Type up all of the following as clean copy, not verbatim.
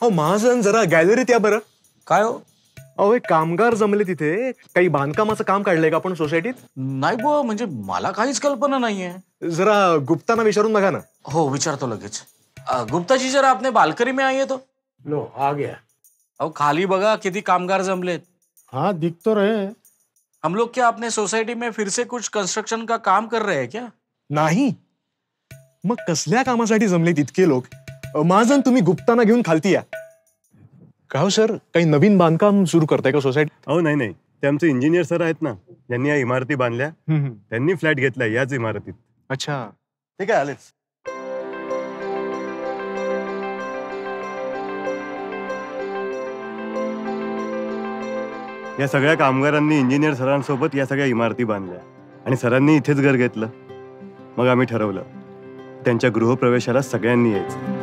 अहो महाजन, जरा गॅलरीत या बरं. काय हो? अहो एक कामगार जमले तिथे, काही बांधकामाचं काम काढलंय का आपण सोसायटीत? नाही बुवा, म्हणजे मला काहीच कल्पना नाहीये. जरा गुप्तांना विचारून बघा ना. हो विचारतो लगेच. गुप्ता जी जरा अपने बालकनी में आइए तो. लो आ गया. अहो खाली बघा किती कामगार जमलेत. हाँ दिख तो रहे. हम लोग क्या अपने सोसाइटी में फिर से कुछ कंस्ट्रक्शन का काम कर रहे हैं क्या? नाही. मग कसल्या कामासाठी जमलेत इतके लोक? महाजन, तुम्ही गुप्तांना घेऊन खालती या. का हो सर, काही नवीन बांधकाम सुरू करताय का सोसायटी? अहो नाही, ते आमचे इंजिनियर सर आहेत ना, ज्यांनी या इमारती बांधल्या, त्यांनी फ्लॅट घेतलाय याच इमारतीत. अच्छा. ठीक आहे, आलेच. या सगळ्या कामगारांनी इंजिनियर सरांसोबत या सगळ्या इमारती बांधल्या आणि सरांनी इथेच घर घेतलं. मग आम्ही ठरवलं त्यांच्या गृहप्रवेशाला सगळ्यांनी यायचं.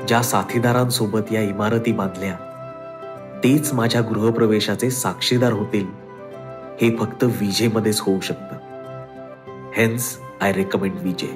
ज्या साथीदारांसोबत या इमारती बांधल्या तेच माझ्या गृहप्रवेशाचे साक्षीदार होतील हे फक्त विजेमध्येच होऊ शकतं. Hence I recommend विजे.